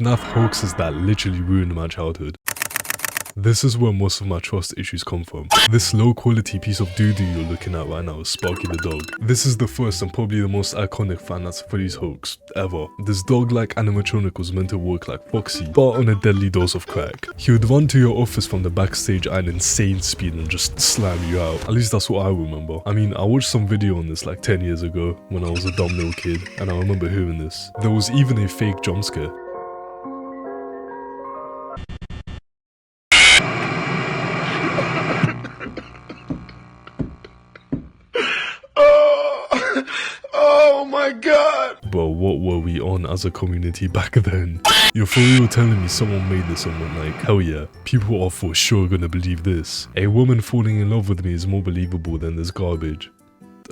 FNaF Hoaxes that literally ruined my childhood. This is where most of my trust issues come from. This low quality piece of doo-doo you're looking at right now is Sparky the dog. This is the first and probably the most iconic FNaF Freddy's hoax ever. This dog-like animatronic was meant to work like Foxy, but on a deadly dose of crack. He would run to your office from the backstage at an insane speed and just slam you out. At least that's what I remember. I mean, I watched some video on this like 10 years ago when I was a dumb little kid, and I remember hearing this. There was even a fake jump scare. Oh my god! Bro, what were we on as a community back then? You're for real telling me someone made this and went like, hell yeah, people are for sure gonna believe this. A woman falling in love with me is more believable than this garbage.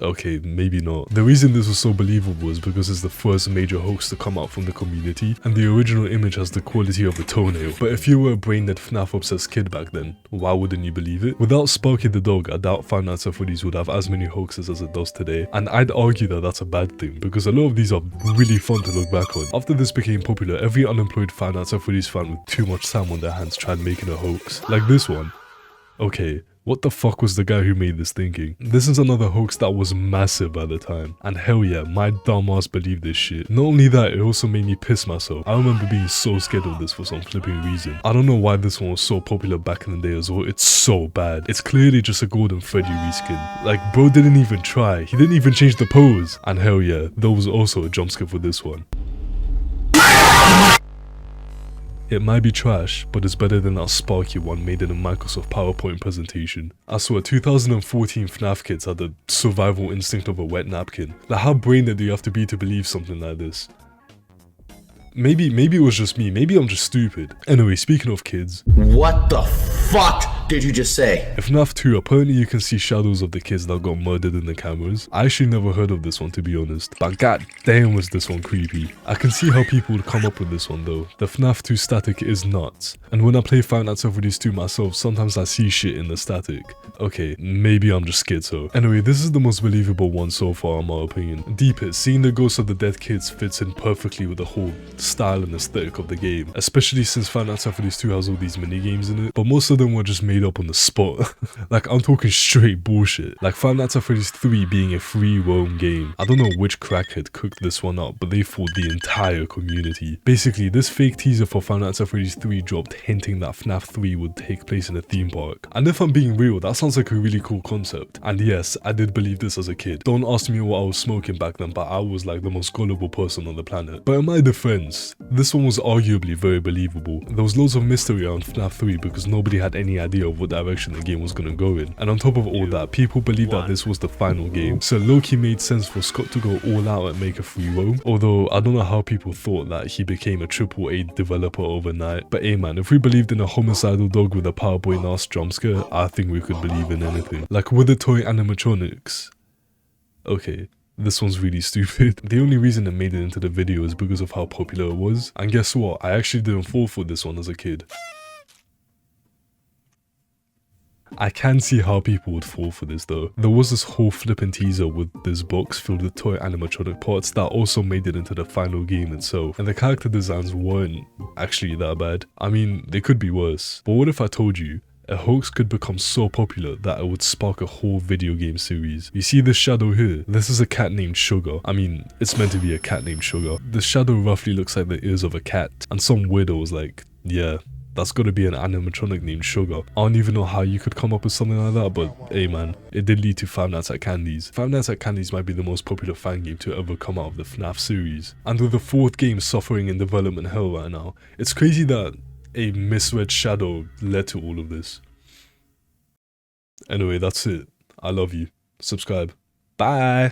Okay, maybe not. The reason this was so believable is because it's the first major hoax to come out from the community, and the original image has the quality of a toenail. But if you were a brain-dead FNaF obsessed kid back then, why wouldn't you believe it? Without Sparky the dog, I doubt Five Nights at Freddy's would have as many hoaxes as it does today, and I'd argue that that's a bad thing, because a lot of these are really fun to look back on. After this became popular, every unemployed Five Nights at Freddy's fan with too much time on their hands tried making a hoax. Like this one. Okay, what the fuck was the guy who made this thinking? This is another hoax that was massive at the time, and hell yeah, my dumb ass believed this shit. Not only that, it also made me piss myself. I remember being so scared of this for some flipping reason. I don't know why this one was so popular back in the day as well. It's so bad. It's clearly just a Golden Freddy reskin. Like, bro didn't even try. He didn't even change the pose. And hell yeah, there was also a jump scare for this one. It might be trash, but it's better than that Sparky one made in a Microsoft PowerPoint presentation. I swear, 2014 FNaF kids had the survival instinct of a wet napkin. Like, how brain dead do you have to be to believe something like this? Maybe it was just me, maybe I'm just stupid. Anyway, speaking of kids. What the fuck did you just say? In FNaF 2, apparently you can see shadows of the kids that got murdered in the cameras. I actually never heard of this one, to be honest, but god damn was this one creepy. I can see how people would come up with this one though. The FNaF 2 static is nuts, and when I play Five Nights at Freddy's 2 myself, sometimes I see shit in the static. Okay, maybe I'm just schizo. Anyway, this is the most believable one so far in my opinion. Deep it, seeing the ghosts of the dead kids fits in perfectly with the whole style and aesthetic of the game, especially since Five Nights at Freddy's 2 has all these mini games in it, but most of them were just made up on the spot. Like, I'm talking straight bullshit. Like Five Nights at Freddy's 3 being a free roam game. I don't know which crackhead cooked this one up, but they fooled the entire community. Basically, this fake teaser for Five Nights at Freddy's 3 dropped hinting that FNaF 3 would take place in a theme park. And if I'm being real, that sounds like a really cool concept. And yes, I did believe this as a kid. Don't ask me what I was smoking back then, but I was like the most gullible person on the planet. But in my defense, this one was arguably very believable. There was loads of mystery around FNaF 3 because nobody had any idea of what direction the game was gonna go in. And on top of all that, people believed that this was the final game, so low-key made sense for Scott to go all out and make a free roam. Although, I don't know how people thought that he became a AAA developer overnight. But hey man, if we believed in a homicidal dog with a PowerPoint ass jump scare, I think we could believe in anything. Like with the toy animatronics. Okay. This one's really stupid. The only reason it made it into the video is because of how popular it was. And guess what? I actually didn't fall for this one as a kid. I can see how people would fall for this though. There was this whole flippin' teaser with this box filled with toy animatronic parts that also made it into the final game itself. And the character designs weren't actually that bad. I mean, they could be worse. But what if I told you a hoax could become so popular that it would spark a whole video game series? You see this shadow here? This is a cat named Sugar. I mean, it's meant to be a cat named Sugar. The shadow roughly looks like the ears of a cat. And some weirdo was like, yeah, that's gotta be an animatronic named Sugar. I don't even know how you could come up with something like that, but hey man, it did lead to Five Nights at Candy's. Five Nights at Candy's might be the most popular fan game to ever come out of the FNaF series. And with the fourth game suffering in development hell right now, it's crazy that a misread shadow led to all of this. Anyway, that's it. I love you. Subscribe. Bye!